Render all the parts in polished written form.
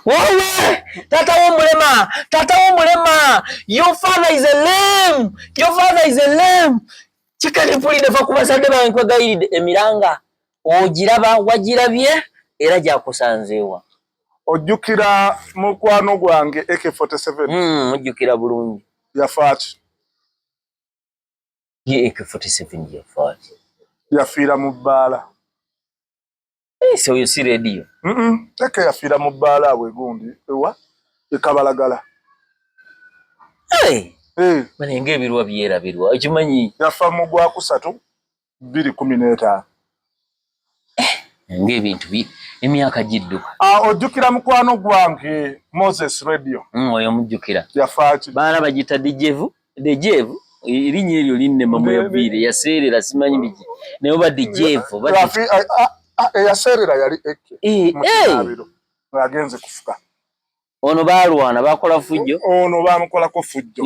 Wowe tata w'omulema your father is a lame kikali mpulidde fa ku bazadde bange kwegayiride emiranga ogiraba wagirabye era gyakusanzeewa ojjukira mukwano gwange AK47 ojjukira bulungi yafaaki ye AK47 yafaaki yafiira mu bbaala so you see radio teke yafiira mu bbaala bwe gundi ewa ekabalagala bane ng'ebirwa byerabirwa ekimanyi yafa mu gwa kusatu 2015 ng'ebintu emyaka gidduka ojjukira mukwano gwange Moses Radio oyo mujjukira yafaaki baana bagita dejevu erinnya eryo linnema mwebire yaseerera simanyi biki naye ba dejevu eyaseerera yali mukitabiro ng'agenze kufuka ono baalwana bakola fujjo ono baamukolako fujjo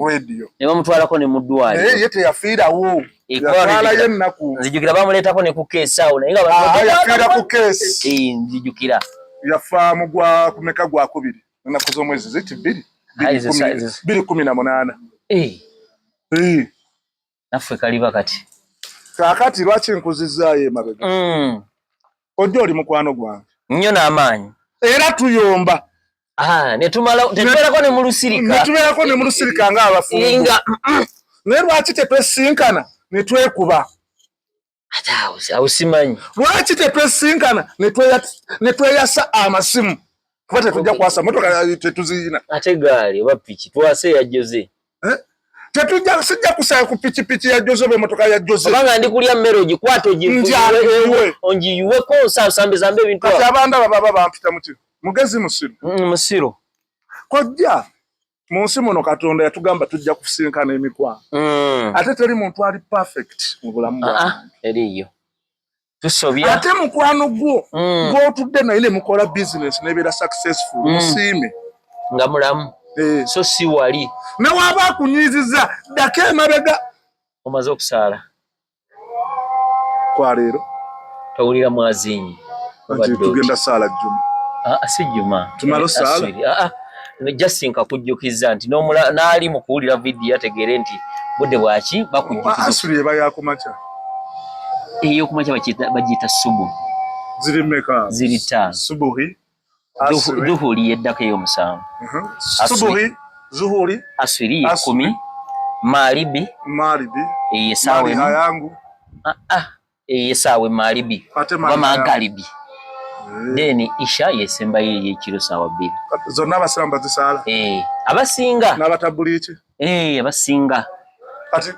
radio ne bamutwalako ne mu ddwaliro ye teyafiirawo yatwalayo ennaku nzijukira bamuleetako ne ku keesi awo naye yafiira ku keesi nzijukira yafa mu gwa kumeka gwa kubiri ennaku z'omwezi ziti 218 naffe kaliba kati kaakati lwaki nkuzizaayo emabega ojja oli mukwano gwange nnyo n'amaanyi era tuyomba netubeerako ne mu lusirika ng'abafumbo naye lwaki tetwesinkana ne twekuba awo simanyi lwaki tetwesinkana ne tweyasa amasimu kuba tetujja kwasa motoka tetuziyina ate gaali oba piki twase ya Jose sijja kusaya ku pikipiki ya Jose oba emotoka ya Jose obanga ndi kulya mmere ogikwata ongiyiweko osambe ebintu kati abanda baba bampita muti mugezi musiru kojja mu nsi muno Katonda yatugamba tujja kusinkana emikwano ate teri muntu ali perfect mu bulamu eriyo tusobya ate mukwano gwo gw'otudde naye ne mukola business nebeera successful musiime nga mulamu so si wali ne waba akunyiiziza ddako emabega omaze okusaala kwa leero tawulira mwazinyi tugenda saala jjuma si jjuma tumala osaala jasinka kujjukiza nti n'ali mu kuwulira vidiyo ategeere nti budde bwaki bakujjukiza asuli eba yakumakya eyokumakya bagiyita subu ziri mmeka ziri ttaano subuhi duhuli yeddako ey'omusanvu subuhi zuhuli aswiri 10 maalibi esaawa yangu esaawa maalibi oba magalibi then isha yesembayo ey'ekiro saawa 2 zonna abasiramu bazisaala abasinga n'abatabuliiki abasinga kati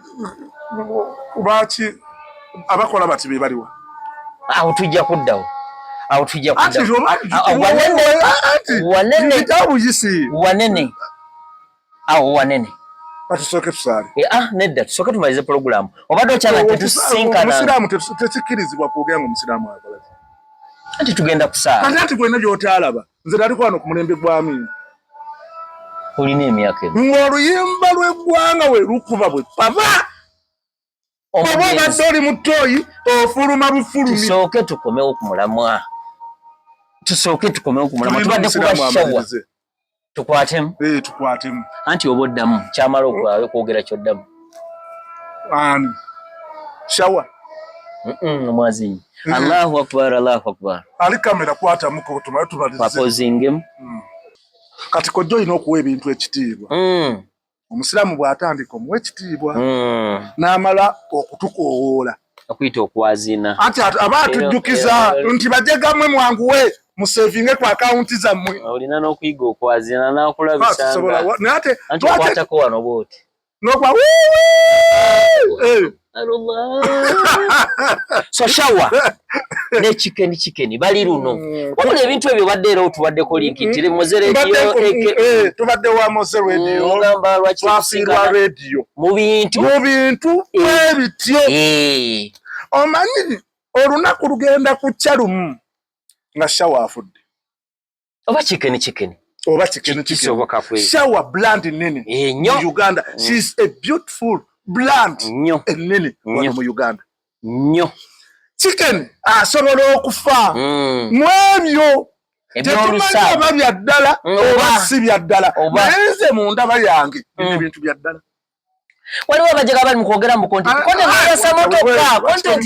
lwaki abakola bati be baliwa awo tujja kuddawo wanene tusooke tusaale nedda tusooke tumalize pulogulaamu obadde okyala tetusinkana omusiraamu tekikkirizibwa kwogera nga omusiraamu akola anti tugenda kusaala kati anti gwena gy'otaalaba nze naliko wano ku mulembe gw'Amin olina emyaka emu ng'oluyimba lw'eggwanga we lukuba bwe pava oba obadde oli mu ttooyi ofuluma bufulumi tusooke tukomewo ku mulamwa tubadde kuba shawa tukwatemu anti oba oddamu kyamala okwogera kyoddamu ani shawa omwazinyi Allahu akbar ali kamera kwatamuko tumale tubalize papozingemu kati kojja olina okuwa ebintu ekitiibwa omusiraamu bw'atandika omuwa ekitiibwa n'amala okutukoowoola okuyita okwazina anti aba atujjukiza nti bajegamwe mwanguwe musevinge ku akawunti zammwe olina n'okuyiga okwazina n'akulabisanga anti okwatako wano bwoti n'okwa so shawa ne chicken bali luno wabula ebintu ebyo badde era otubaddeko linki ntire Moze Radio tubadde wa Moze Radio ngamba lwaki twafirwa radio mu bintu ebityo omanyi olunaku lugenda kukya lumu nga shawa afudde oba chicken oba chicken shawa brand nene mu Uganda she is a beautiful brand enene wano mu Uganda chicken asobola okufa mu ebyo Ebyolusa bya ddala oba si bya ddala naye mu ndaba yange ebintu bya ddala. Waliwo abajaga bali mu kwogera mu content noyasa motoka content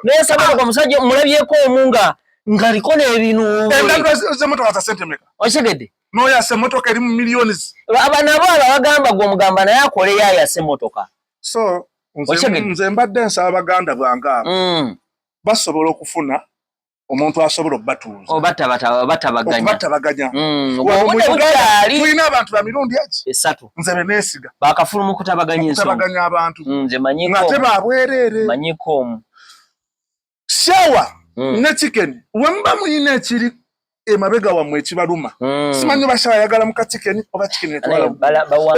noyasa motoka musajja mulabyeko omunga ngaliko n'ebintu endabula z'emmotoka za sente meka okitegedde noyasa motoka eri mu millions abanabo abagamba gw'omugamba naye akole yayasa motoka so nze mbadde nsaba baganda bange abo basobola okufuna omuntu asobola okubatuuza batabaganya tulina abantu ba mirundi eki 3 nze beneesiga bakafulumu kutabaganya abantu nze manyiko ngate babwereere manyiko shawa ne chicken wemba muyina ekiri emabega wammwe ekibaluma simanyi bashawa yagala muka chicken oba chicken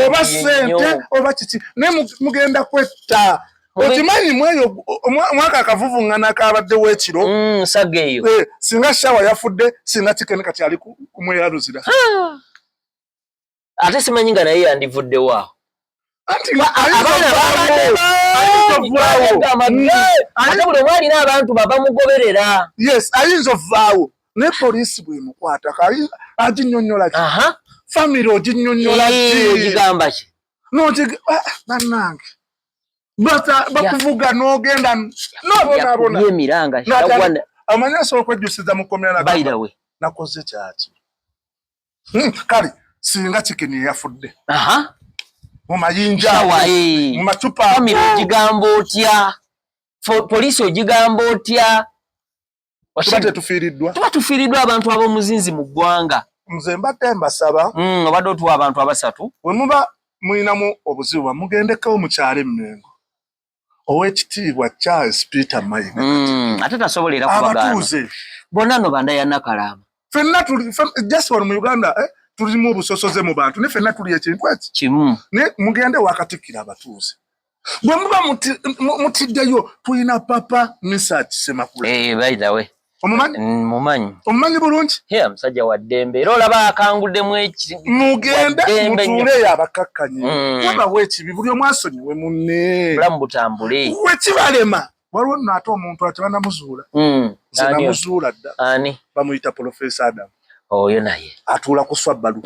oba sente oba kiki ne mugenda kwetta okimanyi mweyo mwaka akavuvuŋŋana kabadde w'ekiro sageeyo singa shawa yafudde singa chicken kati ali kumweyaluzira ate simanyi nga naye yandivuddewo awo ate buli omwalina abantu babamugoberera ayinza ovaawo ne poliisi bwemukwata aginnyonnyola ki famire oginnyonnyola ogigamba ki bannange bakuvuga n'ogenda nobonaabona emiranga amanyi asobola okwejjusiza mu komera nakoze kyaki kale singa chikeni yafudde mu mayinja mu macupa ogigamba otya poliisi ogigamba otya tuba tufiiriddwa abantu ab'omuzinzi mu ggwanga nze mbadde mbasaba obadde otuwa abantu 3 bwe muba mulinamu obuzibu mugendekeko mukyalo Emmengo ow'ekitiibwa Charles Peter Mayiga ate tasobolera kubagaana bonna no banda ya Nakalama fenna tuli just wano mu Uganda tulimu obusosoze mu bantu ne fenna tuli ekintu eki kimu ne mugende wakatikira abatuuze bwe muba mutiddeyo tulina papa Mr. Semakula by the way mumanyi bulungi musajja wa ddembe era olaba akanguddemu mugende mutuuleyo abakakkanyi wabawo ekibi buli omwasonyiwe munne bulamu butambule wekibalema waliwo nno ate omuntu ate banamuzuula namuzuula dda bamuyita Professor Adam oyo naye atuula ku Swabbalu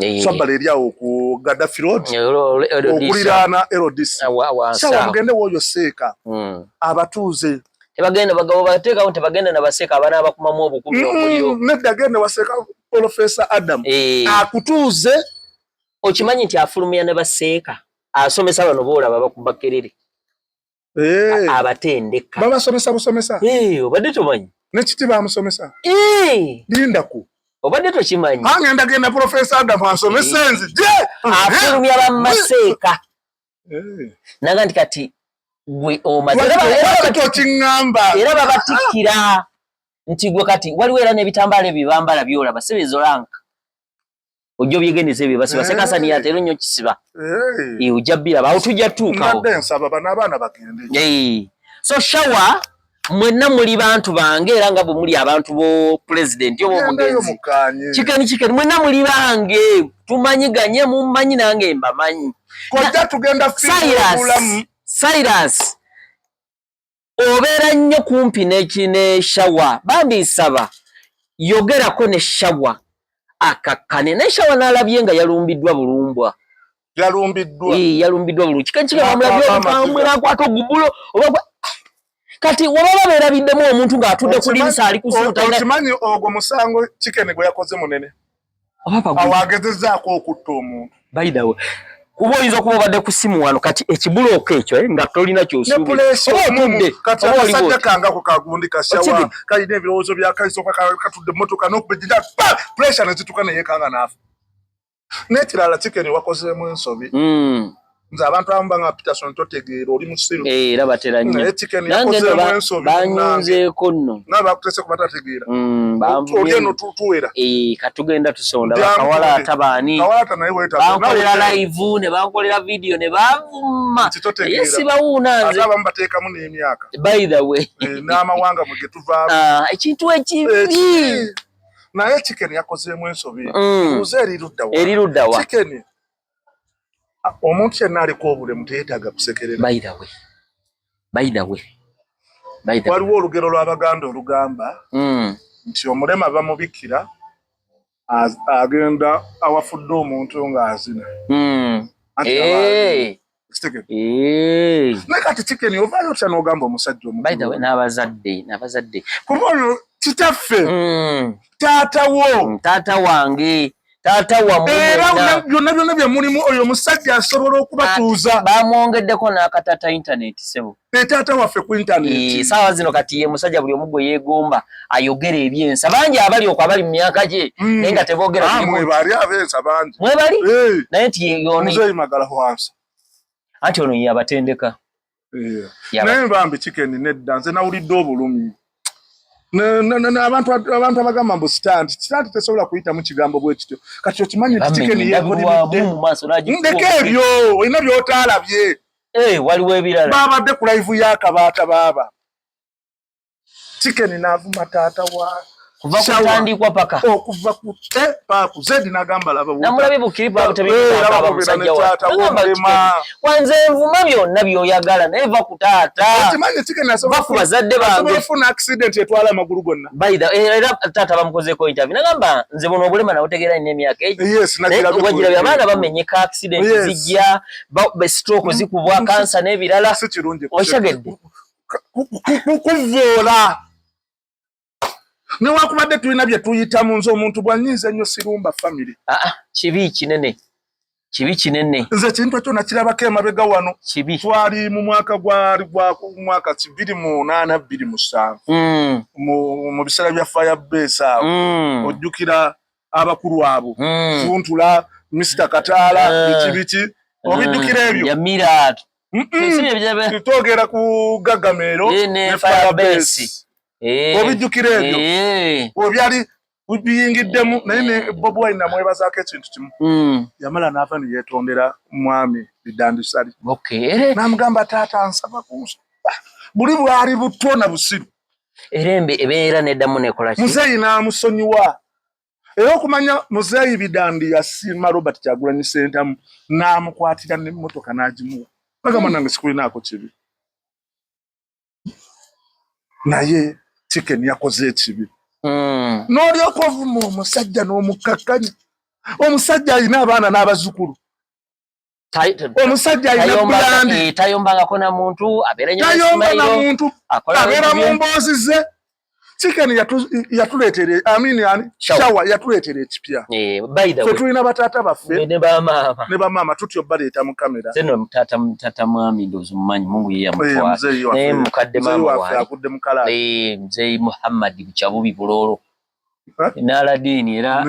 eri awo ku Gaddafi Road okuliraana LDC sawa mugende woyo seeka abatuuze tebagenda bagabo bateekawo tebagenda nabaseeka abaana abakumamu obukumi omuliro nedda genda waseeka Professor Adam akutuuze okimanyi nti afulumya ne baseeka asomesa bano boolaba bakuba kerere abatendeka babasomesa busomesa obadde tomanyi nekiti bamusomesa lindaku obadde tokimanyi angenda genda Professor Adam asomesa enzi afulumya bamaseeka naga nti kati gwe era babatikkira nti gwe kati waliwo era n'ebitambaala ebyo bambala byolaba sebezolanka ojja obyegendesa ebyo basiba sekasani yatero nnyo kisiba ojja biraba awo tujja tuukawo so shawa mwenna muli bantu bange era nga bwe muli abantu bo pulezidenti oba omugenzi kikeni mwenna muli bange tumanyiganye mummanyi nange mbamanyi Cyrus obeera nnyo kumpi ne shawa bambi nsaba yogerako ne shawa akakkane ne shawa n'alabye nga yalumbiddwa bulumbwa yalumbiddwa bulungi kikeni bamulabye okukambwera akwata ogubulo kati wababa beerabiddemu omuntu ng'atudde ku dirisa ali kusuuta okimanyi ogwo musango kikeni gwe yakoze munene awagezezzaako okutta omuntu by the way kuba oyinza okuba obadde ku simu wano kati ekibulooka ekyo nga tolina kyosuubire kati akasajja kange ako kagundi kashawa kalina ebirowoozo byakaisoka katudde emmotoka n'okubejjira puresha nezituka neyekanga naafa n'ekirala kikeni wakozeemu ensobi nze abantu abamu banga Peterson totegeera oli musiru era batera nnyo naye kikeni yakozeemu ensobi banyunzeeko nno n'abakutese kubatategeera oli eno tuwera katugenda tusonda bakawala atabaani bankolera live ne bankolera video ne bavuma naye sibawuuna nze abamu bateekamu n'emyaka by the way n'amawanga mu ge tuvaamu ekintu ekibi naye kikeni yakozeemu ensobi uze erirudda wa kikeni omuntu yenna aliko obulemu teyeetaaga kusekerera by the way waliwo olugero lw'Abaganda olugamba nti omulema bamubikira agenda awafudde omuntu ng'azina. Naye kati Chicken ovaayo otya n'ogamba omusajja omukulu. By the way, n'abazadde. Kuba ono kitaffe, taata wange, taata wamwe. Era byonna bye mulimu oyo omusajja asobola okubatuuza. Bamwongeddeko n'akatata internet sebo. Taata waffe ku internet. Saawa zino kati ye musajja buli omu gwe yeegomba ayogera ebyensa. Bangi abali okwo abali mu myaka gye naye nga teboogera. Mwe bali abensa bangi. Mwe bali? Naye nti yono. Muzeeyi Magala wansi. Anti ono yabatendeka. Naye bambi Chicken nedda nze nawulidde obulumi. Abantu abagamba mbu stand tesobola kuyita mu kigambo bwe kityo. Kati okimanyi Chicken yeekolebedde mu maaso ndeke ebyo olina by'otaalabye. Waliwo ebirala. Baabadde ku live y'akabaata baaba. Chicken n'avuma taata wa. Kuva kutandikwa paka. Okuva ku paapu Zedi n'agamba laba. Namulabe bukiripa abutabika musajja wa. Wanze nvuma byonna by'oyagala naye va ku taata. Okimanyi Chicken asobola ku bazadde bange. Afuna accident etwala amagulu gonna. Bayida era taata bamukozeeko interview. Nagamba nze buno obulema nabutegeera nnyo emyaka egyo. Yes, nakirabye abaana bamenyeka accident zijja stroke zikubwa kansa n'ebirala. Si kirungi. Oshagedde. Kuvoola. Newakubadde tulina bye tuyitamu nze omuntu bw'anyinza nnyo sirumba family. Kibi kinene. Nze kintu kyonna kirabako emabega wano. Kibi. Twali mu mwaka gwa mwaka 2008-2007. Mu biseera bya Firebase awo. Ojjukira abakulu abo. Funtula, Mr. Kataala, ekibiki. Obijjukira ebyo. Ya Mirat. Tutogera ku Gagamero ne Firebase. Obijjukira ebyo. Obyali biyingiddemu naye ne Bob Wine namwebazaako ekintu kimu. Yamala n'ava ne yeetondera mwami Bidandisali. N'amugamba taata nsaba kunsaba. Buli bwali butto na busiru. Erembe ebeera neddamu nekola ki? Muzeeyi n'amusonyiwa. Era okumanya Muzeeyi Bidandi yasiima Robert Kyagulanyi Ssentamu n'amukwatira n'emmotoka n'agimuwa. Bagamba nange sikulinaako kibi. Naye Chicken yakoze ekibi. N'olyoka ovuma omusajja n'omukakkanya. Omusajja alina abaana n'abazzukulu. Omusajja alina pulani. Tayombangako na muntu, abeera nnyo tayomba na muntu, abeera mu mboozi ze. Chicken yatuleetere, Shawa yatuleetere ekipya. By the way. Tulina bataata baffe. Ne bamaama. Ne bamaama tutyo baleeta mu kamera. Zeno tata mwami ndozo mumanyi Mungu yeye amutwala. Naye mukadde maama wali. Mzee Muhammad Buchabubi Bulolo. Naladini era.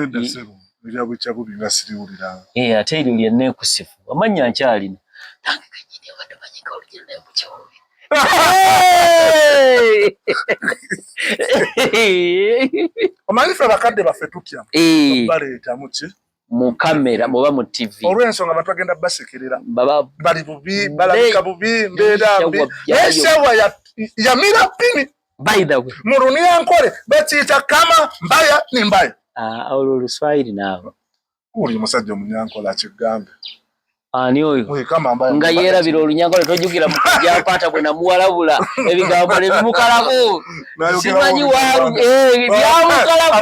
Era Buchabubi nga siriwulira. Ate eryo lyenne kusifu. Amanya nkyalina. Nange kanyini wadde banyika olugenda Buchabubi. Omanyifa bakadde baffe tutya. Baleeta muki mu kamera muba mu TV. Olw'ensonga abantu bagenda basekerera. Bali bubi, balabika bubi, mbeera mbi. Shawa yamira pini. By the way. Mu Runyankole bakiyita kama mbaya ni mbaya. Oluswayiri naawe. Oli musajja Omunyankole akigambe. Ani oyo nga yeerabira Olunyankole tojjukira mu kujjapaata bwe namuwalabula ebigambo ne bimukalako simanyi byamukalako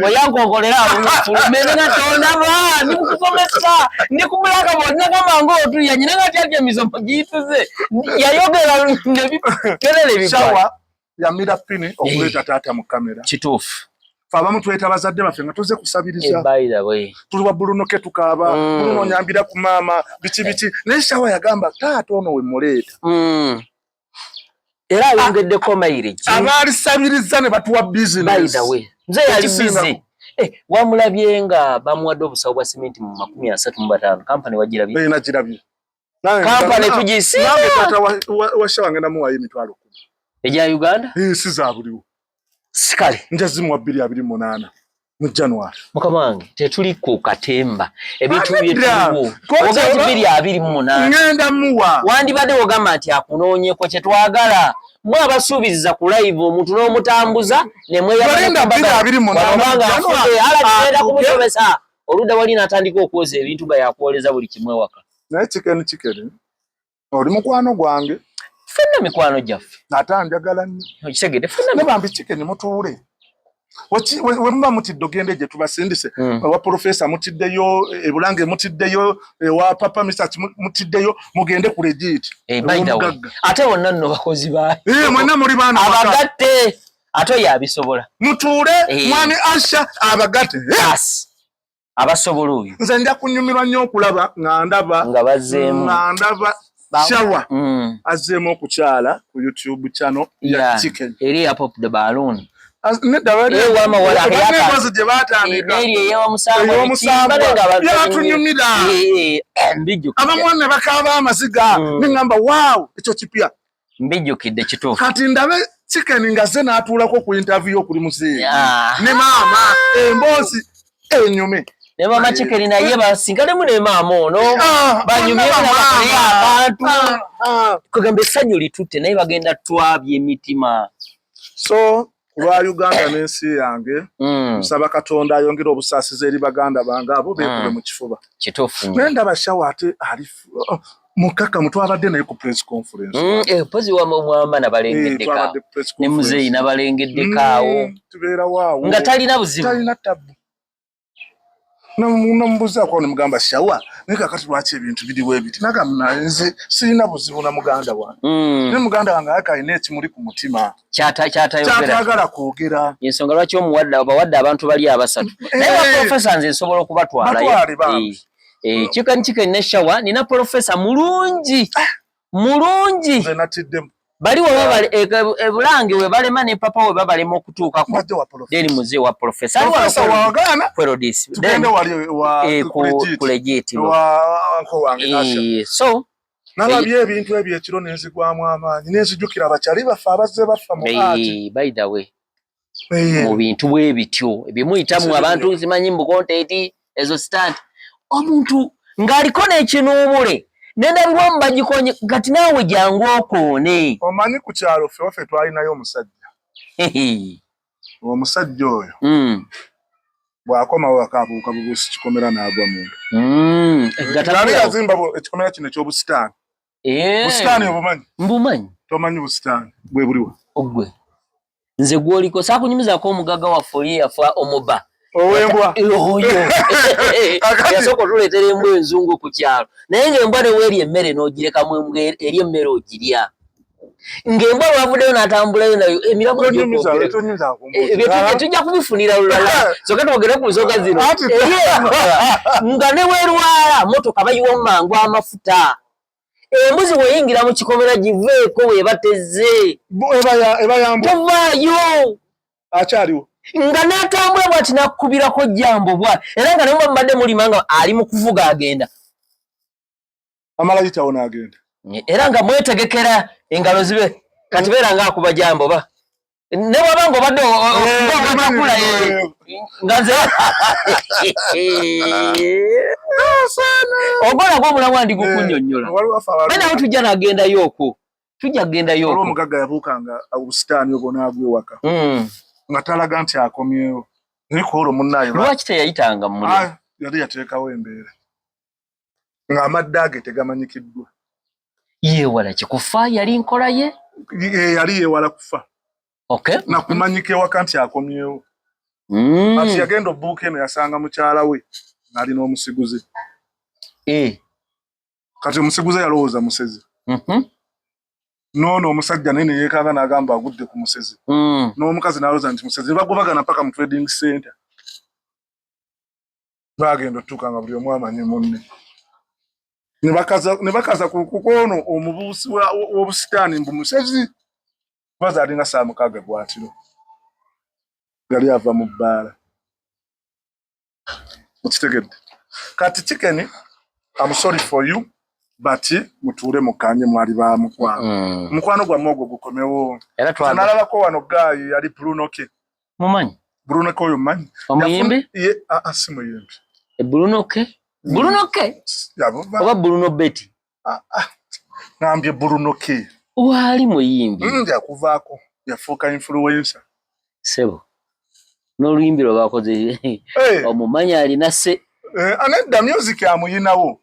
weyankongolera abulumene nga tondaba ndimukusomesa ndikumulaka bonna gamba ng'otuya nyina nga tyatya emisomo giyituze yayogera nebikerere Shawa yamira pini okuleeta taata mu kamera. Kituufu. Abamu tweta bazadde baffe nga tuze kusabiriza. By the way. Tuli wa Bruno ke tukaaba, Bruno nyambira ku maama, biki. Ne Shawa yagamba taata ono we muleeta. Era ayongeddeko mileage. Abaali sabiriza ne batuwa business. By the way. Nze yali busy. Wamulabye nga bamuwadde obusawo bwa simenti mu 35. Kampani wagirabye. Nagirabye. Kampani tugisiima. Nange taata wa Shawa ngenda muwayo emitwalo 10. Ejja Uganda? Si zaabuliwo. Sikale. Njazimu 2028 mu January. Mukama wange tetuli ku katemba. Ebintu byetuliwo. Ogazi 2028. Ngenda muwa. Wandibadde ogamba nti akunoonyeko kye twagala. Mwe abasuubiza ku live omuntu n'omutambuza ne mweyagala kumusomesa. Oludda wali n'atandika okwoza ebintu nga yakwoleza buli kimwe waka. Naye Chicken oli mukwano gwange. Fenna mikwano gyaffe. Ate njagala nnyo. Okitegedde fenna ne bambi Chicken mutuule. wemba mutidde ogende gye tubasindise wa professor mutiddeyo ebulange mutiddeyo wa papa misach mutiddeyo mugende ku legit ate wonna nno bakozi ba mwenna muri baana abagatte ate yabisobola mutuule mwami Asha abagatte abasobola oyo nze nja kunyumirwa nnyo okulaba nga ndaba Shawa azzeemu okukyala ku YouTube channel ya Chicken eri ya Pop the Balloon abamwana bakaba amaziga ningamba wow ekyo kipya mbijjukidde kituufu kati ndabe Chicken nga ze n'atuulako ku interview okuli muzeeyi ne maama emboozi enyume ne mama Chicken naye basingalemu ne maama ono banyumye abantu kugamba essanyu litutte naye bagenda twabye emitima so lwa Uganda n'ensi yange nsaba Katonda ayongera obusaasizi eri baganda bange abo beekube mu kifuba kituufu nenda Bashawo ate ali mukaka mutwabadde naye ku press conference pozi wa mwamba nabalengeddeka ne muzeeyi nabalengeddekaawo tubeera waawo nga talina buzibu talina tabu nambuzaako nemugamba Shawa naye kakati lwaki ebintu biriwo ebiti nagamba nze sirina buzibu na muganda wange ne muganda wange ayaka alina ekimuli ku mutima kyatayagala kwogera ensonga lwaki obawadde abantu bali abasatu naye baprofesa nze nsobola okubatwalayo Chicken ne Shawa nina profesa mulungi nze natiddemu bali wabale ebulange we balema ne papa we babalema okutuuka ko deni muzee wa professor wagana Paradise tugende wali wa ku legit anko wange Asha so nalabye ebintu ebyo ekiro nenzigwamu amaanyi nenzijukira abakyali bafa abazze bafa mu haati by the way mu bintu bwe bityo ebimuyitamu abantu simanyi mu content ezo stand omuntu ngaliko n'ekinuubule nendabirwa mu bagikonye kati naawe jangu okoone omanyi ku kyalo ffe twalinayo omusajja omusajja oyo bw'akomawo akaabuuka bubuusi kikomera n'agwa muntu yazimba ekikomera kino eky'obusitaani busitaani obumanyi mbumanyi tomanyi busitaani bwe buliwa ogwe nze gwoliko saakunyumizaako omugaga waffe oli yafa omuba owembwa oyo yasooka tuleetera embwa enzungu ku kyalo naye ng'embwa neweeri emmere n'ogirekamu embwa eri emmere ogirya ng'embwa lwavuddeyo n'atambulayo nayo emiramu tujja kubifunira lulala soke twogere ku nsonga zino nga ne weerwala motoka bayiwa mu mangu amafuta embuzi weyingira mu kikomera giveeko weebateze tovaayo akyaliwo nga n'atambula bw'ati nakkubirako jambo bwa era nga nemwe mbadde mulimanga ali mu kuvuga agenda amalayitawo n'agenda era nga mwetegekera engalo zibe kati beera nga akuba jambo ba ne bwaba nga obadde okula nga nze ogola gw'omulamu andi gukunnyonnyola benawo tujja nagendayo okwo tujja kugendayo okwo omugagga yabuukanga obusitaani obwo n'agwewaka nga talaga nti akomyewo naye kuolwo munnaye lwaki teyayitanga mu mulimu yali yateekawo embeera ng'amadde age tegamanyikiddwa yeewala kikufa yali nkola ye yali yeewala kufa nakumanyika ewaka nti akomyewo ati yagenda obbuuka eno yasanga mukyala we ng'ali n'omusiguze kati omusiguze yalowooza musezi noono omusajja naye ne yeekanga n'agamba agudde ku musezi n'omukazi n'alowooza nti musezi ne bagobagana paka mu trading center baagenda otuuka nga buli omu amanye munne ne bakaza kukoono omubuusi w'obusitaani mbu musezi baza alina saa 6 gwatiro yali ava mu bbaala okitegedde kati Chicken I'm sorry for you but mutuule mukanye mwali ba mukwano gwa mogo gukomewo nalabako wano gayi yali Bruno K mumanyi Bruno K oyo manyi omuyimbi si muyimbi Bruno K oba Bruno Betty ngambye Bruno K wali muyimbi yakuvaako yafuuka influencer sebo n'oluyimbi lwe bakoze omumanyi alina se anedda music amuyinawo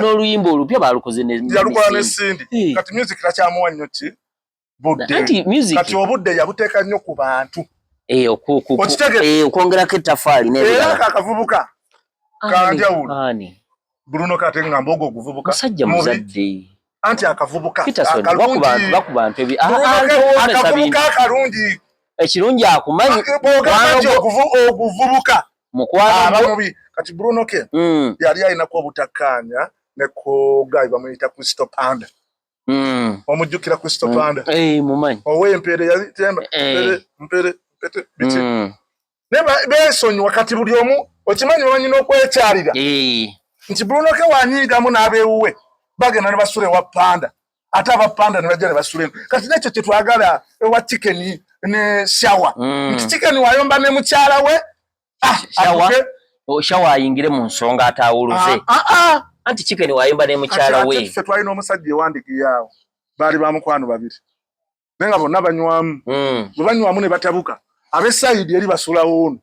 n'oluyimba olupya balukoze yalukola n'esindi kati music takyamuwa nnyo ki budde kati obudde yabuteeka nnyo ku bantu okwongerako ettaffaali era kakavubuka kanjawulo Bruno Katenga mbogo okuvubuka musajja muzadde anti akavubuka bakubantu akavubuka akalungi ekirungi akumanyi okuvubuka abamubi kati Bruno ke yali ayinako obutakkaanya ne kogayi bamuyita Crystal Panda omujjukira Crystal Panda mumanyi ow'empere yali temba mpere biti ne besonyiwa kati buli omu okimanyi bamanyi n'okwekyalira nti Bruno ke wanyiigamu n'abeewuwe bagenda ne basula ewa Panda ate abapanda ne bajja ne basula kati nekyo kye twagala ewa Chicken ne Shower nti Chicken wayomba ne mukyala we Shower ayingire mu nsonga ataawuluze anti Chicken wayomba ne mukyala we ffe twalina omusajja ewandigiyawo baali bamukwano babiri naye nga bonna banywamu bwe banywamu ne batabuka ab'esayidi eri basulawo ono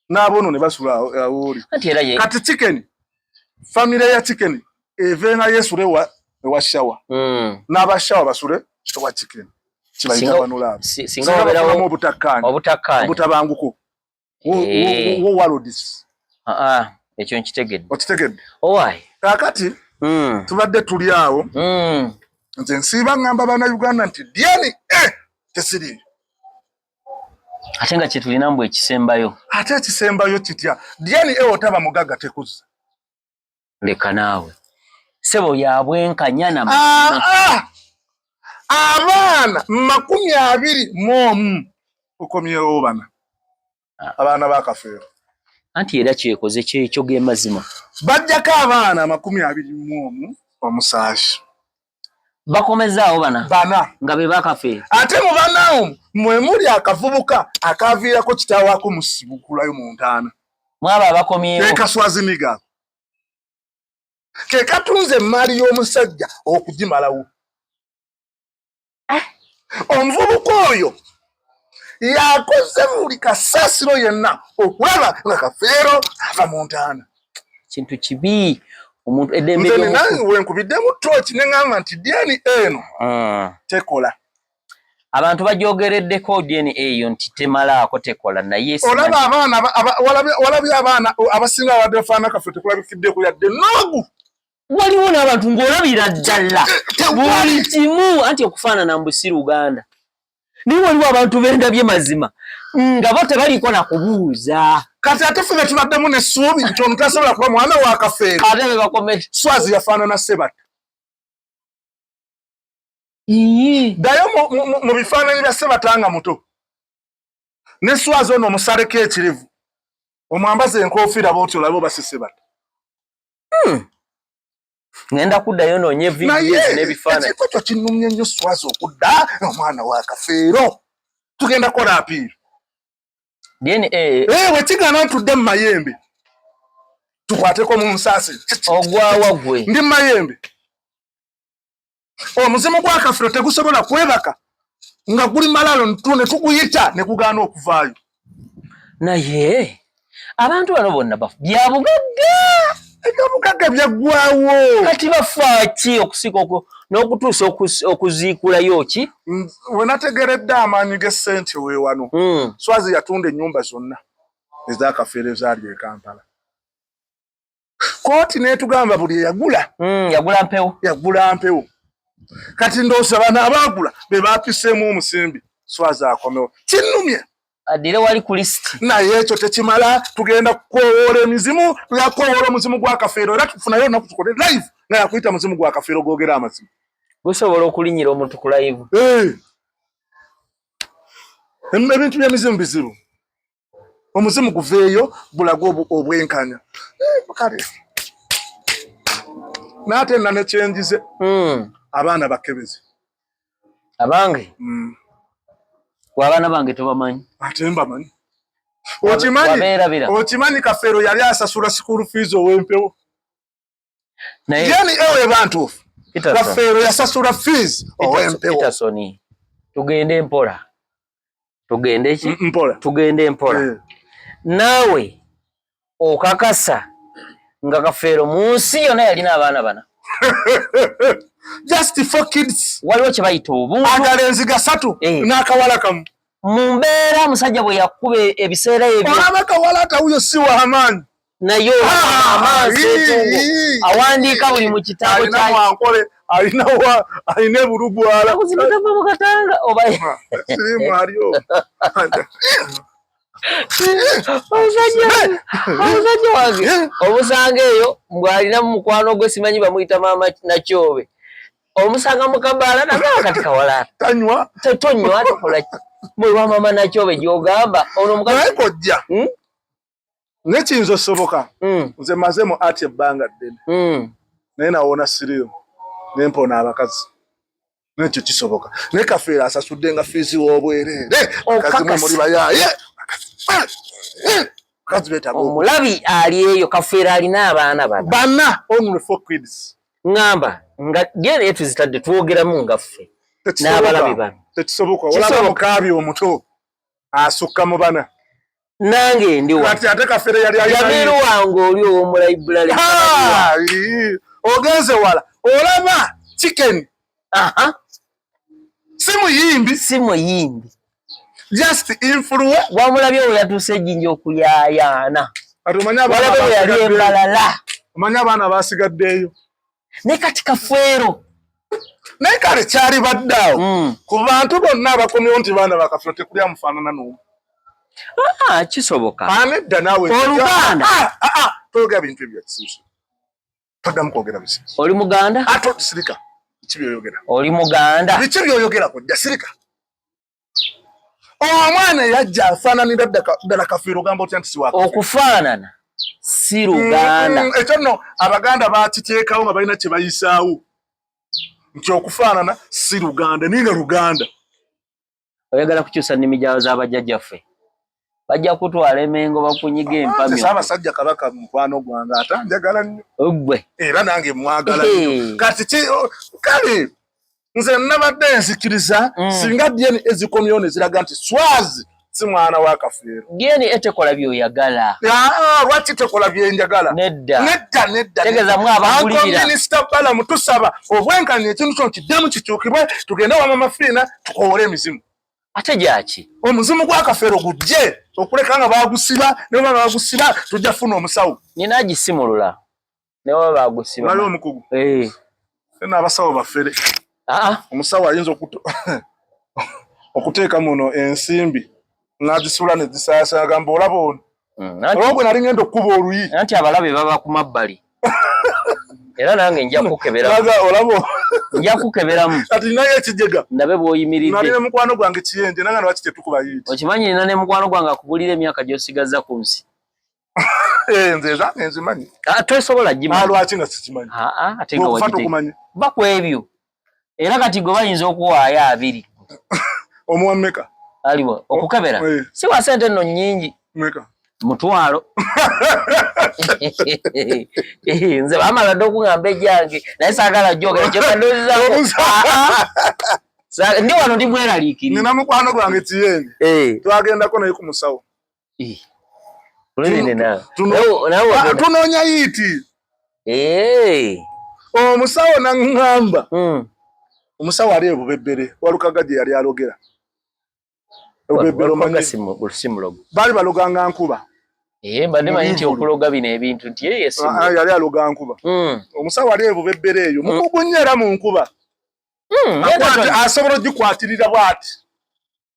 n'aboono ne basula awooli kati Chicken famire ya Chicken evenga yesule ewa Shower n'aba Shower basule ewa Chicken kibayita banulaabo singa wabeerawo obutakkaanya obutabanguko wo walodis ekyo nkitegedde okitegedde owaayi kaakati tubadde tuli awo nze nsiiba ngamba bannayuganda nti dyani tesiri ate nga kye tulina mbu ekisembayo ate ekisembayo kitya dyani otaba mugagga tekuzza leka naawe sebo yabwenkanya na abaana 21 okomyewo bana abaana bakafeero anti era kyekoze kyekyo ge mazima bajjako abaana 21 omusaashi bakomezaawo bana nga be bakafeero ate mu banaawo mwe muli akavubuka akaviirako kitaawaako mu sibukulayo mu ntaana mwabo abakomyewo kaswaziniga ke katunze emmali y'omusajja okugimalawo omuvubuka oyo yakoze buli kasaasiro yenna okulaba nga Kafeero ava mu ntaana kintu kibi omuntu eddembe wenkubiddemu tooki ne ŋŋamba nti dyani eno tekola abantu bagyogereddeko dyani eyo nti temalaako tekola naye olaba abaana walabye abaana abasinga abadde bafaana Kafeero tekulabikiddeko yadde noogu waliwo n'abantu ng'olabira ddala buli kimu anti okufaanana mbusi Luganda naye waliwo abantu b'endabye mazima nga bo tebaliiko na kubuuza kati ate ffe tubaddemu n'essuubi nti ono tasobola kuba mwana wa Kafeero ate be bakomere Swazi yafaanana Sebata ddayo mu bifaananyi bya Sebata nga muto ne Swazi ono omusaleko ekirivu omwambaza enkoofiira bw'oti olabe oba si Sebata ngenda kuddayo noonye vidiyo n'ebifaananyi ekiko kyo kinnumye nnyo Swazi okudda omwana wa Kafeero tugenda kola apiiro wekigaana ntudde mu mayembe tukwateko mu nsaasi ogwawa gwe ndi mu mayembe omuzimu gwa Kafeero tegusobola kwebaka nga guli malaalo ne tuguyita ne gugaana okuvaayo naye abantu bano bonna byabugagga ebyobugagga byaggwawo kati bafaaki okusika n'okutuusa okuziikulayo ki we nategeredde amaanyi g'essente weewano Swazi yatunda ennyumba zonna eza Kafeero ezaali e Kampala kooti n'etugamba buli eyagula yagula mpewo kati ndowooza bano abaagula be baapiseemu omusimbi Swazi akomewo kinnumye adire wali ku list naye ekyo tekimala tugenda kukoowoola emizimu tuyakoowoola omuzimu gwa Kafeero era tufunayo olunaku tukole live nga yakuyita muzimu gwa Kafeero googera amazima gusobola okulinnyira omuntu ku live ebintu by'emizimu bizibu omuzimu guveeyo gulaga obwenkanya kale naate nna nekyenjize abaana bakebezi abange abaana bange tobamanyi ate mbamanyi okimanyi Kafeero yali asasula school fees ow'empewo dyani ewe bantuufu Kafeero yasasula fees ow'empewo Petersoni tugende mpola tugende mpola naawe okakasa nga Kafeero mu nsi yonna yalina abaana bana just for kids waliwo kye bayita obuntu agalenzi gasatu n'akawala kamu Mumbeera musajja bwe yakube ebiseera ebyo. Olaba Kawalaata huyo si wa amaanyi. Nayo amaanyi awandiika buli mu kitabo kya Wankole alina bulugwala. Kuzimutava mu katanga oba sirimu aliyo. Omusajja wange omusanga eyo mbwalina mu mukwano gwe simanyi bamuyita maama Nakyobe. Omusanga mu kabaala nagamba kati Kawalaata. Tanywa. Tonywa tokola mwe wa maama Nakyobe gy'ogamba ono omukazi kojja. Nekiyinza osoboka. Nze maze mu ati ebbanga ddene. Naye nawona siriyo. Nempona abakazi. Nekyo kisoboka. Ne Kafeera asasudde nga fiizi w'obwereere. Akazi mwe muli bayaaye. Omulabi ali eyo Kafeera alina abaana bana only 4 kids. Ngamba nga gene yetu zitadde twogeramu ngaffe n'abalabi bano tekisoboka olaba mukaabi omuto asukka mu bana nange ndi wa kati ate Kafeera yali yamiru wange oli ow'omu library ogenze wala olaba chicken si muyimbi just influence wamulabye oyo yatuuse ejjinja okuyayaana walabe yali embalala omanya abaana basigaddeeyo ne kati Kafeero naye kale kyali baddaawo ku bantu bonna abakomyewo nti baana ba Kafeero tekuli amufaanana n'omu. Kisoboka anedda naawe Oluganda toyogera bintu ebyo kisuusu toddamu kwogera bisiisu. Oli Muganda ate sirika biki byoyogera oli Muganda biki byoyogera kojja sirika omwana yajja afaananira ddala Kafeero gamba otya nti siwa okufaanana si Luganda ekyo nno Abaganda bakiteekawo nga balina kye bayisaawo nti okufaanana si Luganda ninga Luganda. Oyagala kukyusa nnimi gyawo z'abajjajjaffe bajja kutwala emengo bakunyiga empamyo. Ssaabasajja Kabaka mukwano gwange ate njagala nnyo ogwe era nange mwagala nnyo kati kale nze nabadde nzikiriza singa DNA ezikomyewo ne ziraga nti Swazi si mwana wa Kafeero. DNA etekola by'oyagala. Lwaki tekola byenjagala? Nedda. Tegezamu abagulirira. Minisita Balamu tusaba obwenkanya ekintu kino kiddemu kikyukibwe tugende wa Mama Fiina tukowole emizimu. Ate gyaki? Omuzimu gwa Kafeero gujje okuleka nga bagusiba ne baba bagusiba tujja funa omusawo. Nina agisimulula ne baba bagusiba. Nali omukugu. Nina abasawo bafere. Omusawo ayinza okuteeka muno ensimbi n'azisula ne zisaasa agamba olaba ono. Olwogwe nali ngenda okkuba oluyi. Anti abalabe baba ku mabbali. Era nange nja kukeberamu. Nja kukeberamu. Kati naye ekijega. Ndabe bw'oyimiridde. Nali ne mukwano gwange kiyenje nanga lwaki tetukuba yiiti. Okimanyi nina ne mukwano gwange akugulira emyaka gy'osigaza ku nsi. Nze zange nzimanyi. Tosobola gimanyi. Lwaki nga sikimanyi. Ate nga wagiteeka. Ba ku ebyo. Era kati gwe bayinza okuwaayo 2. Omuwa mmeka? Aliwo okukebera. Si wa sente nno nnyingi. Mmeka? Mutwalo. Nze bamala dde okuŋŋamba ejjange naye saagala jjogera kye bandoozizaako. Ndi wano ndi mweraliikiri. Nina mukwano gwange kiyenje. Twagendako naye ku musawo. Tunoonya yiiti. Omusawo n'aŋŋamba. Omusawo ali ebubebbere walukaga gye yali alogera. Baali baloganga nkuba. Mbadde manyi nti okuloga bino ebintu nti ye yesimu. Yali aloga nkuba. Omusawo ali ebubebbere eyo mukugu nnyo era mu nkuba. Asobola ogikwatirira bw'ati.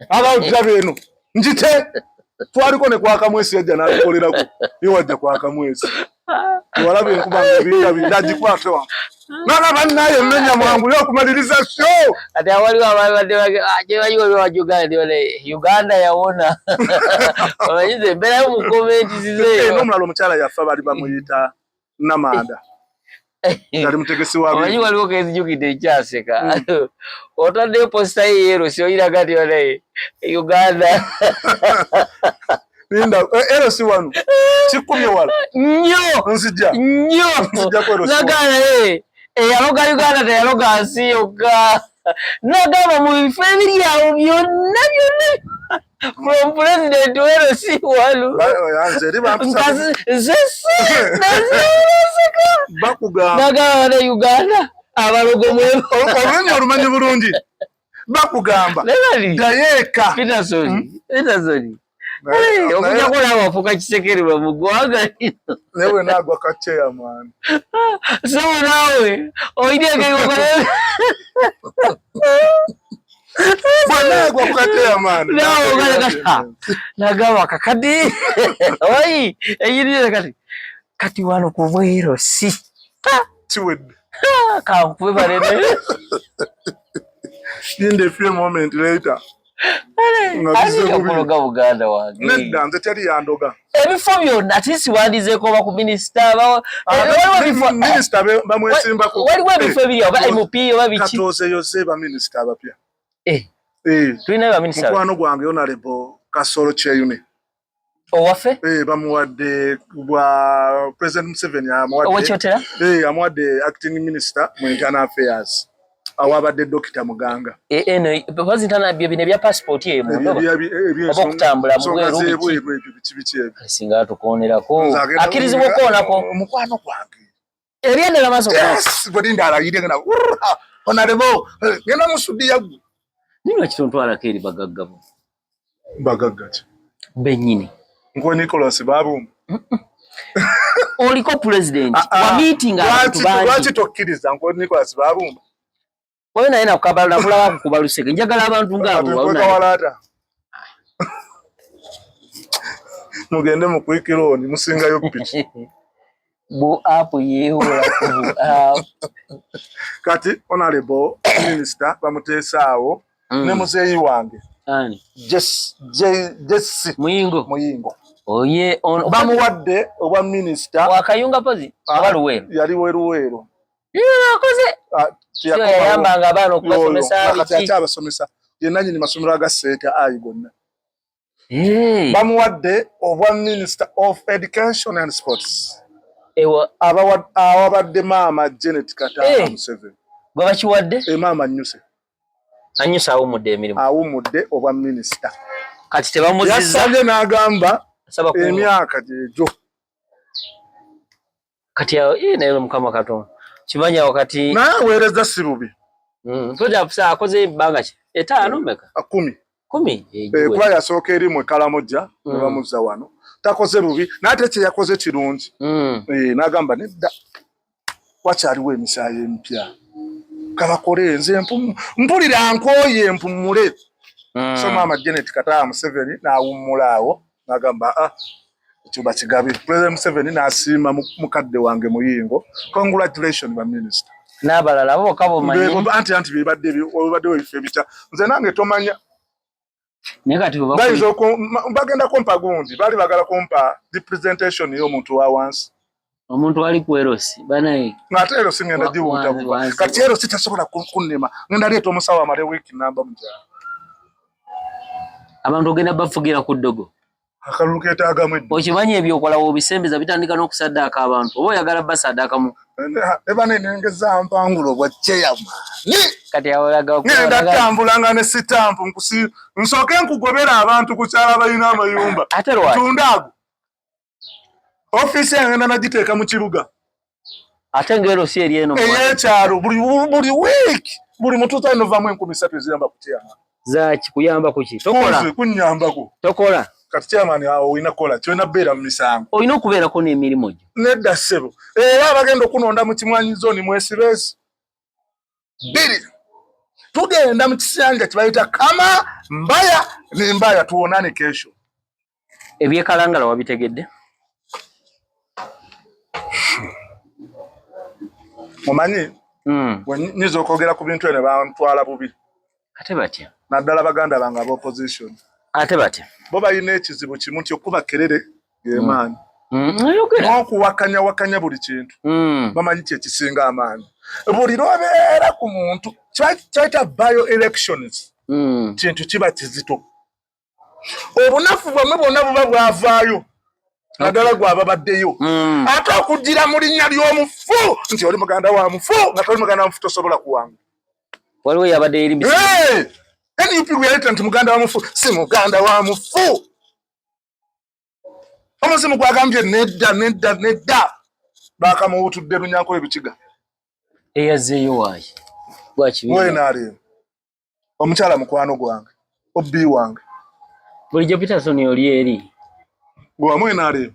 Abawulira beeno njite twaliko ne kwaka mwesi yajja n'alikolerako ye wajja kwaka mwesi. Tewalaba enkuba ng'ebinga bindagikwate wa. Nana bannaye mmenya mwangu y'okumaliriza show. Ati awaliwo ababadde Uganda yawona. Omanyize embeera y'omu komenti zizeeyo. N'omulala omukyala yaffa bali bamuyita Namanda. Yali mutegesi wa omanyi waliwo kezijjukidde ekyaseka. Otaddeyo posita ye yero si oyiraga nti Uganda. Linda si wano. Kikumye wala. Nnyo. Nzija. Nnyo. Nagana eyaloga Uganda teyaloga nsi yokka. Nagamba mu bifo ebiri awo byonna. From President si wano. Bakugamba. Nagamba ne Uganda. Abalogo mwebo. Olunyi olumanyi bulungi. bakugamba dayeka Peterson okuja kola wafuka kisekererwa mu ggwanga lino newe nagwa ka chairman so nawe oidegeko nagwa ka chairman nagaba kakadi oi eyiri kati wano ku bwero si chiwed kankube barebe in the few moment later ngabize Buganda wange nedda nze teri yandoga ebifo byonna atisi wandizeeko oba ku minisita minisita bamwesimbako waliwo ebifo ebiri oba MP oba biki katoze yose ba minisita abapya tulina ba minisita mukwano gwange honorable Kasolo Cheyune owaffe bamuwadde bwa President Museveni amuwadde amuwadde acting minister mu internal affairs awabadde Dr. Muganga eno bazi ntana bine bya passport ye mu oba kutambula mu bweru singa tukonerako akirizibwa okuonako mukwano gwange ebyendera maso yes bodi ndala yide ngana honorable ngena musudi yagu nino kitontwala keri bagagga benyini ngo Nicholas babu oliko president wa meeting abantu bandi lwaki tokkiriza ngo Nicholas babu wewe naye nakukabala nakula kubaluseke njagala abantu ngabo walata mugende mu kwikironi musingayo pitch bo apo yehola ku kati honorable minister bamutesaawo ne muzeyi wange ani Jesse Muyingo oye bamuwadde obwa minister wakayunga pozi abaluwero yali weruwero akoze yayambanga abaana okubasomesa biki abasomesa yenna nyini masomero aga seta ayi gonna bamuwadde obwa minister of education and sports awabadde maama Janet Katanga Museveni babakiwadde maama Nyuse anyusa awumudde emirimu awumudde obwa minister kati tebamuzizza yasabye n'agamba emyaka gyejo kati naye mukama Katonda kimanya wakati naweereza si bubi toja kusa akoze ebbanga ki 5 meka 10 kuba yasooka eri mu Kalamoja ne bamuzza wano takoze bubi n'ate kye yakoze kirungi n'agamba nedda wakyaliwo emisaayi empya kabakole nze mpulira nkooye mpumule so maama Janet Katanga Museveni n'awummulaawo n'agamba Chuba Kigabi President Museveni n'asiima mukadde wange Muyingo congratulations ba minister n'abalala bo kabo manyi anti bibadde webife bicha nze nange tomanya nekati bagenda kompa gundi bali bagala kompa representation y'omuntu wa wansi omuntu ali ku erosi banaye ngate erosi ngenda jibuta kati erosi tasobola kunnema ngenda leeta omusawo amale week namba mujja abantu ogenda bafugira ku ddogo akaluketa agamwe okimanyi ebyokola obisembeza bitandika n'okusaddaaka abantu oba oyagala basaddaakamu ebane nengeza mpangulo bwa chairman kati awolaga ngenda tambulanga ne sitampu nsooke nkugobera abantu ku kyala balina amayumba tundaago ofisi engenda nagiteeka mu kibuga ate ngero si eri eno eyekyalo buli week buli mutuusa enovamu 13 eziyamba ku chairman zaki kuyamba kuki tokola kunyambako tokola kati chairman awo oyina kola kyona beera mu misango oyina okubeerako n'emirimu gyo nedda ssebo era abagenda okunonda mu kimwanyi zooni mwesibesi biri tugenda mu kisanja kibayita kama mbaya nembaya tuwonane kesho ebyekalangala wabitegedde mumanyi nyiza okwogera ku bintu ene bantwala bubi ate batya naddala baganda bange ab'opposition ate batya bo balina ekizibu kimu nti okuba kerere gemaanyi n'okuwakanya buli kintu bamanyi kyekisinga amaanyi buli lwobeera ku muntu kyayita bio elections kintu kiba kizito obunafu bwamwe bwonna buba bwavaayo naddala gwaba baddeyo ate okugira mu linnya ly'omufu nti oli muganda wa mufu nga toli muganda wa mufu tosobola kuwanga waliwo yabadde eri NUP yaleta nti muganda wa mufu si muganda wa mufu omuzimu gwagambye nedda bakamuwutudde Lunyanko ebikiga eyazeeyo waayi wenaalemu omukyala mukwano gwange obbi wange bulijjo Peterson oli eri bwamwe nale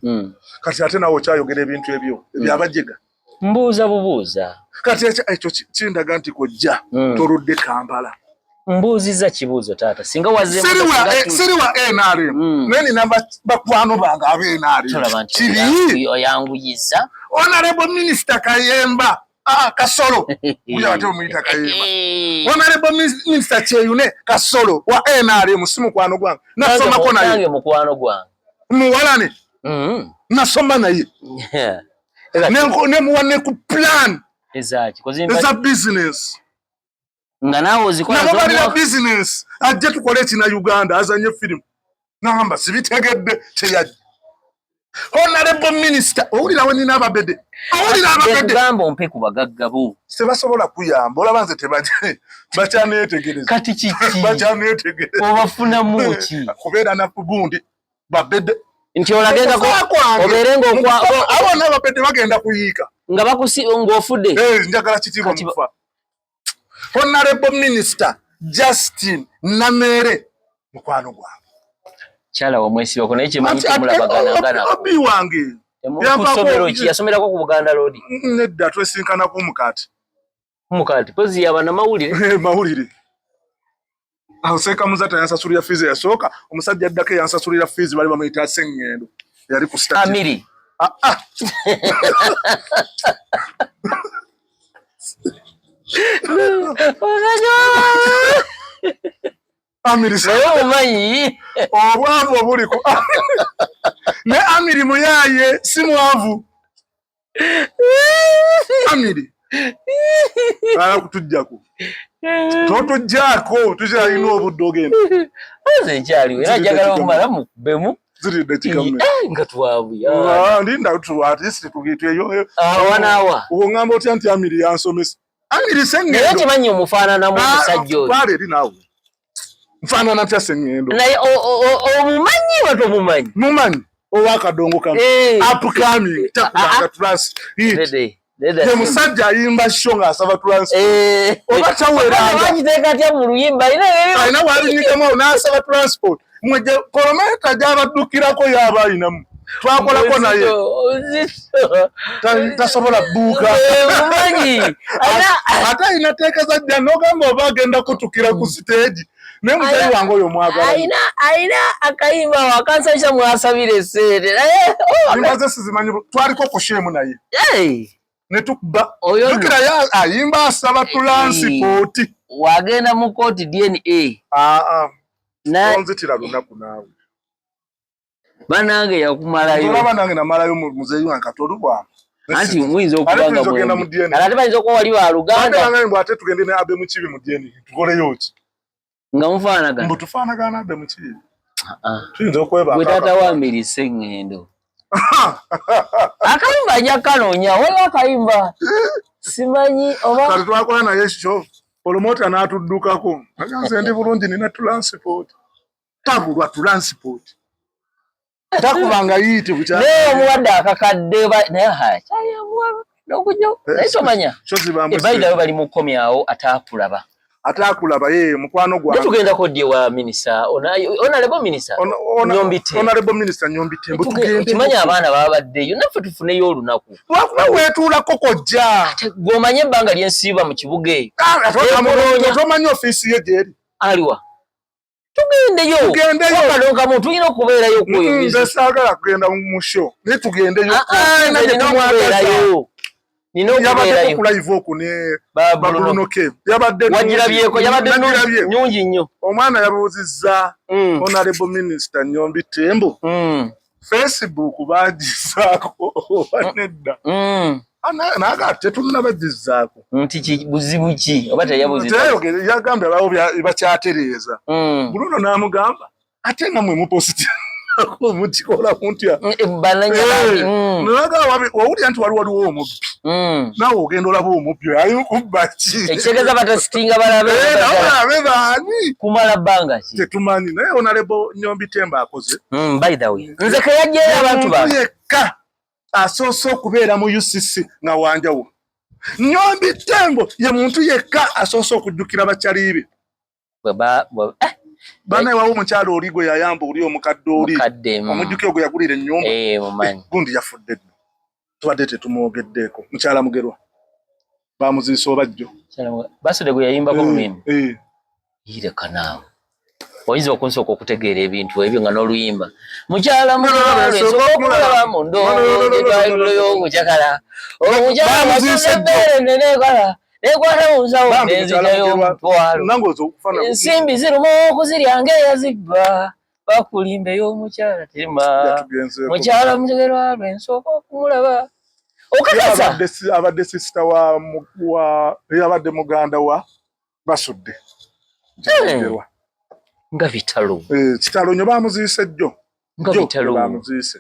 kati ate nawo kyayogera ebintu ebyo ebyabajega mbuuza bubuuza kati ekyo kindaga nti kojja torudde Kampala mbuuziza kibuuzo taata singa wazze siriwa NRM neni namba bakwano banga abe kiri oyanguyiza Honorable Minister Kayemba Kasolo uja wate omuyita Kayemba Honorable Minister Cheyune Kasolo wa NRM simu kwano gwange nasoma ko naye nange mukwano gwange muwalane nasoma naye ne muwane ku plan ezaki eza business nga nawe ozikola zo business ajje tukole kina Uganda azanye film namba sibitegedde kyeyaje Honorable Minister owulira we nina ababede gamba ompe ku bagaggabo sebasobola kuyamba olabanze tebaje bakyaneetegereza kati kiki bakyaneetegereza obafuna muki kubeera na bugundi babede nti olagenda ko oberenga abo n'ababede bagenda kuyiika nga ng'ofudde njagala kitiibwa mufa Honorable Minister Justin Namere mukwano gwange chala omwesibako naye kimanyi temulabagana obi wange yakusomero ki yasomerako ku Buganda Road nedda twesinkana ku mukati pozi yabana mawulire aho seka muzata yansasulira fees yasooka omusajja addako yansasulira fees bali bamuyita Sengendo yali ku state Amiri Amiri sayo omanyi obwavu obuli ku ne Amiri muyaye simwavu Amiri ala kutujjako totujjako tujayina obudde ogenda aze kyali era jagala omala mu bemu ziride kikamne nga twavu ya ndinda tu artist tugitwe yo wanawa ngamba oti anti Amiri yansomesa Amiri Sengendo naye kimanyi omufaanana mu musajja oyo bale linawe mfaanana atya Sengendo naye omumanyi wato mumanyi owakadongo kamwe upcoming takubanga plus hit ye musajja ayimba show nga asaba transport oba taweranga bagiteeka atya mu luyimba ayina waalinyikamu n'asaba transport mweje kolometa gy'abaddukirako yaba ayinamu twakolako naye tasobola buuka ate ayina teeka zajja n'ogamba oba agenda kutukira ku stage naye muzayi wange oyo mwagala ayina akayimba wakansanyusa mwasabira esseere imbaze sizimanyi twaliko ku shemu naye netukuba tukira ayimba asaba transport wagenda mu kooti DNA onzitira lunaku naawe banange yakumalayo olaba nange namalayo muzeeyi wange katolubwa anti muyinza okubanga ate bayinza okuba wali wa Luganda nange mbw ate tugende ne abe mukibi mu DNA tukoleyo ki nga mufaanagana mbu tufaanagana abe mukibi tuyinza okwebaka gwe taata wa Amiri Sengendo akayimba ajja kanoonya waliwo akayimba simanyi oba kati twakola naye ekyo promota n'atuddukako aganze ndi bulungi nina transport tabulwa transport takubanga yiti bukyali naye omuwadde akakadde naye kyayamuwa n'okujjo naye tomanya ebayirayo bali mu kkomyawo ataakulaba ye mukwano gwange tugendako ddi wa minisita Honorable Minister Honorable Minister Nyombite tumanya abaana baba baddeyo naffe tufuneyo olunaku lwakuba weetuulako kojja gw'omanye ebbanga lyensiiba mu kibuga eyo tomanyi ofiisi ye gyeri aliwa tugendeyo kadonkamu tulina okubeerayo nze saagala kugenda mu show naye tugendeyo nina okubeerayo ku live oku ne babulunoke wagirabyeko yabadde nyungi nnyo omwana yabuuzizza Honorable Minister Nyombite mbu Facebook bagizaako nedda naga tetulina bagizaako nti buzibu ki oba teyabuzizza yagambye abawo bakyatereeza buluno n'amugamba ate nga mwe mupositi mukikola kuntya wawulira nti waliwo omubbi naawe ogenda olaba omubbi ayikubba ki ekitegeeza batasitinga balabe baani kumala bbanga ki tetumanyi naye Honorable Nyombite akoze by the way nze keyajjeyo abantu ba yekka asoose okubeera mu UCC nga wanjawulo Nyombite ye muntu yekka asoose okujjukira bakyaliibe bana wawo mukyalo oligo yayamba oli omukadde oli omujjuke gwe yagulira ennyumba gundi yafudde tubadde tetumwogeddeko mukyala Mugerwa bamuziisa obajjo basudde gwe yayimbako mumimba yire kanaawo oyinza okunsooka okutegeera ebintu ebyo nga n'oluyimba mukyala Mugerwa mu ndowooza etwaliro y'omukyakala omukyala muziisebbere nenekala nekwata mu nsawo nenzigyayo omutwalo ensimbi ziruma okuzirya ng'eyazibba bakulimba ey'omukyala tema mukyala Mugerwa lwensooka okumulaba okakasa abadde sisita yabadde muganda wa basudde nga bitalo kitalo nyo bamuziise jjo nga bitalo bamuziise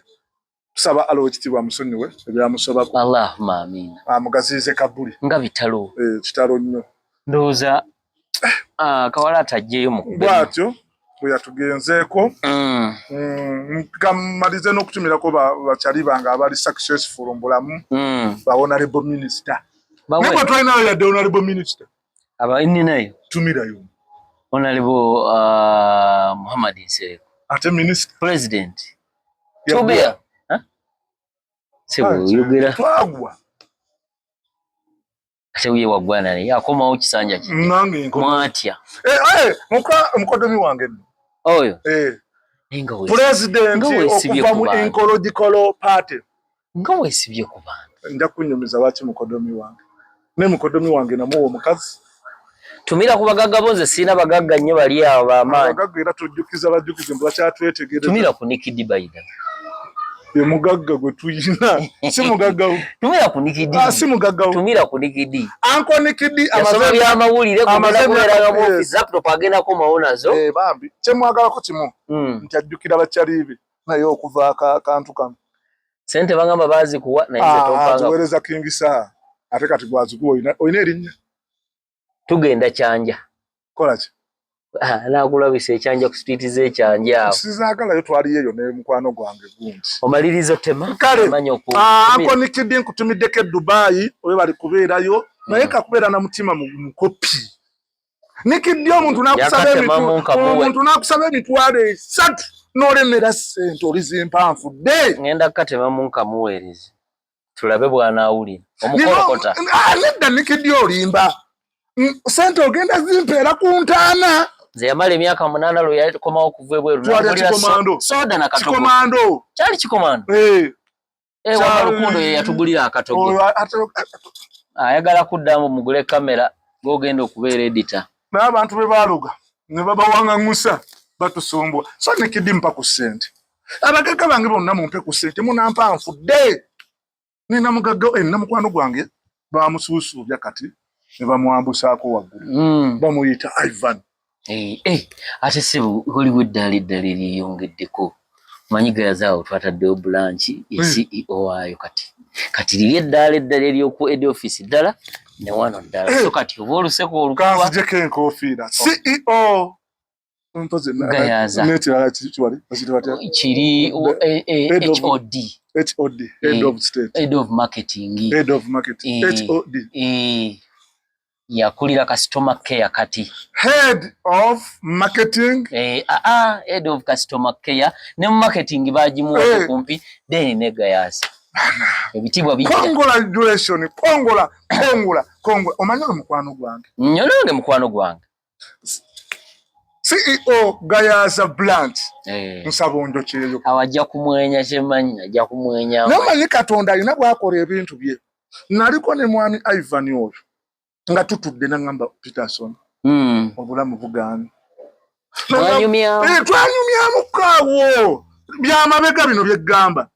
tusaba alo ekitibwa musonyiwe ebyamusobako Allahumma amina amugaziize kabuli nga bitalo kitalo nnyo ndowooza kawala atajjeyo mu bwatyo bwe yatugenzeeko kamalize n'okutumirako bakyali bange abali successful mu bulamu ba honorable minister nebwe twalinayo yadde honorable minister abaininayo tumirayo honorable Muhammad Nsereko ate minister president tubea sebo twagwa ate uye wagwana ne yakomawo kisanja ki nange mwatya mukodomi wange oyo president okuva mu ecological party nga weesibye ku bantu nja kunyumiza lwaki mukodomi wange ne mukodomi wange namuwa omukazi tumira ku bagagga bonze sina bagagga nnyo bali awo bamaanyi bagagga era tujjukiza bajjukize mbu bakyatwetegereza tumira ku Nikidi Baida ye mugagga gwe tuyina si mugagga tumira ku Nikidi si mugagga tumira ku Nikidi anko Nikidi amasomo by'amawulire kubeera mu office laptop agenda ko mawonazo bambi kyemwagalako kimu nti ajjukira bakyaliibe naye okuva akantu kano sente bagamba bazi kuwa naye tompanga tuweereza kingisa ate kati gwazikuwa oyina erinnya tugenda kyanja kola ki naakulabisa ekyanja ku street z'ekyanja awo sizaagalayo twaliyeyo ne mukwano gwange gundi omalirizo tema kale anko Nikidi nkutumiddeko e Dubai oyo bali kubeerayo naye kakubeera na mutima mukopi Nikidi omuntu n'akusaba emitwalo 3 n'olemera ssente olizimpanfu dde ngenda kukatema mu nkamuweereze tulabe bw'anaawulira omukolokota nedda Nikidi olimba sente ogenda zimpeera ku ntaana nze yamala emyaka 8 lwe yakomawo okuva ebweru soda na katogo kikomando kyali kikomando wama Lukundo ye yatugulira akatogo ayagala kuddamu mugule kamera gogenda okubeera editor n'abantu be baluga ne babawaŋŋaŋusa batusumbwa so Nikidi mpa ku ssente abagagga bange bonna mumpe ku ssente munampa nfudde nina mugagga na mukwano gwange bamusuusuubya kati ne bamwambusaako waggulu bamuyita Ivan ate sibu Hollywood dali liyongeddeko manyi gayazaawo twataddewo branch ye CEO waayo kati liri eddaala ery'oku head office ddala ne wano ddala so kati oba oluseko olukuba kanzijeko enkofiira CEO gayaza kiri HOD head of state head of marketing HOD yakulira customer care kati head of marketing head of customer care ne marketing bajimuwa kumpi then ne gayaza ebitibwa bijja congratulation kongola omanyi mukwano gwange nyolonge mukwano gwange CEO Gayaza Branch nsabonjo kyeyo awajja kumwenya kyemanyi ajja kumwenya namanyi Katonda alina bwakola ebintu bye naliko ne mwami Ivan oyo nga tutudde nangamba Peterson obulamu bugaani twanyumyamu kaawo byamabega bino byeggamba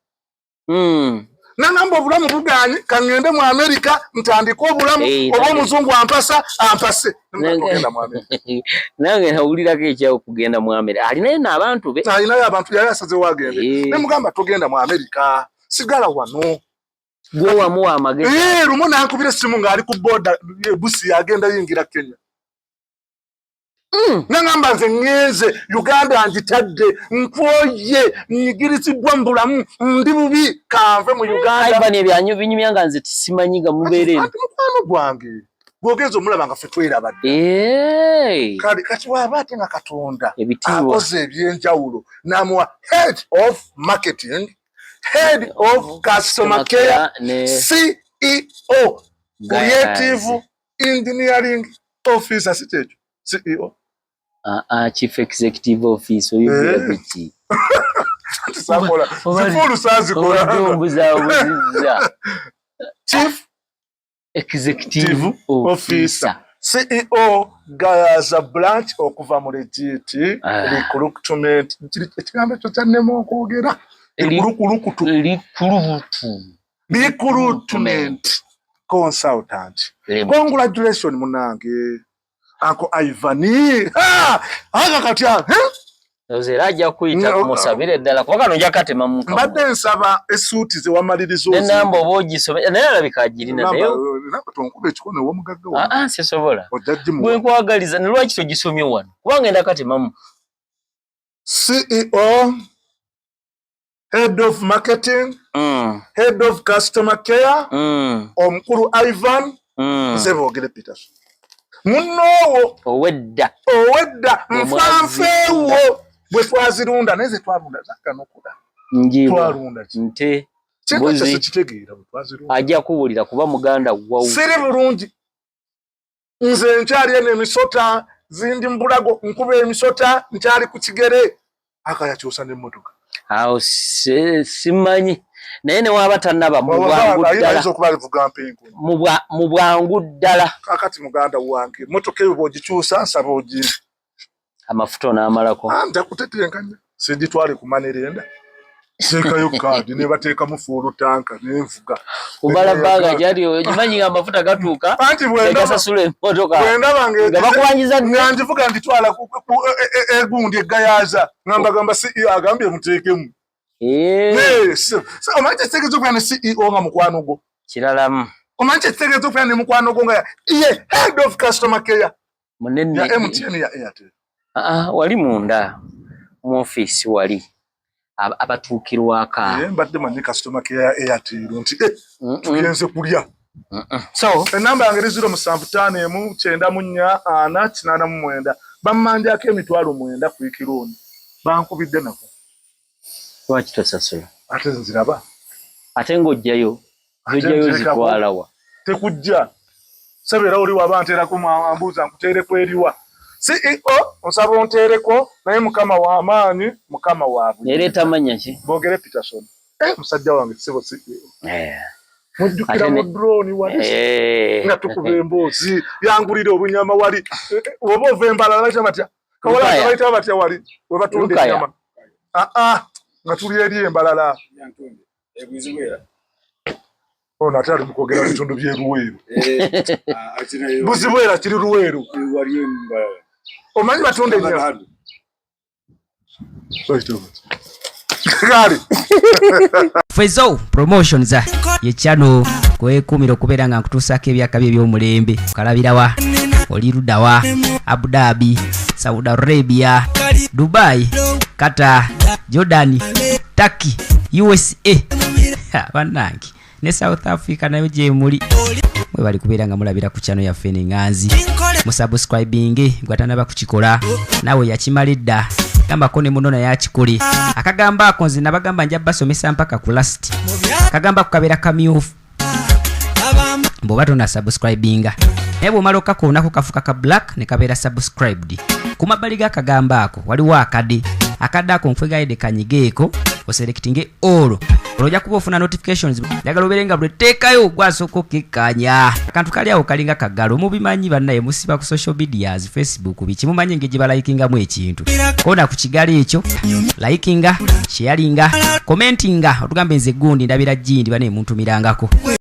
nangamba obulamu bugaani kangende mu Amerika ntandika obulamu oba omuzungu ampase nange nawulirako ekyawo kugenda mu Amerika alinayo n'abantu be alinayo abantu yali asazewo agende ne mugamba togenda mu Amerika sigala wano gwe wamuwa amagezi lumu nankubira essimu ng'ali ku boda Busi agenda yingira Kenya nangamba nze ngenze Uganda ngitadde nkwoye nyigiriziddwa mu bulamu ndi bubi kanve mu Uganda Ivan ebyanyu binyumya nga nze tisimanyiga mubeerere mukwano gwange bwogeza omulaba nga ffe twerabadde kale kati waba ate nga Katonda akoze ebyenjawulo n'amuwa head of marketing, head of customer care, CEO, creative engineering officer, sitejo CEO, chief executive officer, sakola sifulu sazi kola chief executive officer, CEO gaza branch okuva mu legit recruitment, ekigambo ekyo kyannema okwogera recruitment consultant. Congratulations munange Uncle Ivani. Aka katya Ozera ajja kuyita kumusabira eddala kuba kano njakate mamuka. Mbadde nsaba esuuti ze wamalirizo. Namba obogisome naye alabika agirina naye. Nako tonkube ekikono w'omugagga wa. Sisobola. Bwe nkwagaliza ne lwaki togisomye wano. Kubanga enda kate mamu. CEO, head of marketing, head of customer care, omukulu Ivan, Zebogere Peters. Munowo owedda nfanfeewo bwe twazirunda neze twalunda zakanokuda twalunda nte mbuzi kitegeera bwe twazirunda ajja kuwulira kuba muganda wawu siri bulungi nze nkyali ene emisota zindi mbulago nkuba emisota nkyali ku kigere akayakyusa n'emmotoka awo simanyi naye ne waba tannaba mu bwangu ddala kakati muganda wange motoka eyo bw'ogikyusa nsaba ogi amafuta n'amalako nja kutetenkanya sigitwale ku manerenda teekayo kaadi ne bateekamu fuulu tanka n'envuga kubala baga gyali ogimanyi nga amafuta gatuuka gasasula emmotoka nga bakubanyiza nga ngivuga nditwala egundi eggayaaza ngambagamba CEO agambye muteekemu omanyi kitegeeza okubeera ne CEO nga mukwano gwo kiralamu omanyi kitegeeza okubeera ne mukwano gwo nga ye head of customer care munene ya MTN ya Airtel wali munda mu office wali abatuukirwaka mbadde manyi customer care ya Airtel nti tugenze kulya so enamba yange 0751948489 bammanjako emitwalo 9 ku ikironi bankubidde nako lwaki tosasula ate nziraba ate ng'ojjayo zitwalawa tekujja sabeera oli waba nteerako ambuuza nkuteereko eriwa CEO nsaba onteereko naye mukama w'amaanyi mukama waabwe nereeta manya ki boogere Peterson musajja wange sebo mujjukira mu drone wali nga tukuba emboozi yangulire obunyama wali oba ova embalala kyabatya kawala bayita batya wali we batunda ennyama nga tuli eri embalala ono ate ali mukwogera bitundu by'eruweero buzibwera kiri ruweero omanyi batunda ennyama Fezo promotions ye channel kwekumira okubeera nga nkutuusako ebyaka bye by'omulembe okalabirawa oli ludawa Abu Dhabi, Saudi Arabia, Dubai, Qatar, Jordan, Turkey, USA bannange ne South Africa nayo gye muli mwe bali kubeera nga mulabira ku channel yaffe Enganzi musubscribing gwatanaba kukikola nawe yakimalidda gambako ne muno naye akikole akagamba ako nze nabagamba nja basomesa mpaka ku last akagamba kukabeera kamyufu bw'oba tonna subscribinga naye bw'omala okakoonako kafuka ka black ne kabeera subscribed ku mabbali g'akagamba ako waliwo akade ako nfwegayede kanyigeeko oselectinge all olojja kuba ofuna notifications njagala obeere nga bweteekayo ogwasooka okkekkanya akantu kali awo kalinga kaggalo mubimanyi bannaye musiba ku social medias Facebook biki mumanyi engeri gye balayikingamu ekintu kona ku kigalo ekyo layikinga sharinga commentinga otugambe nze gundi ndabira jindi bane muntu mirangako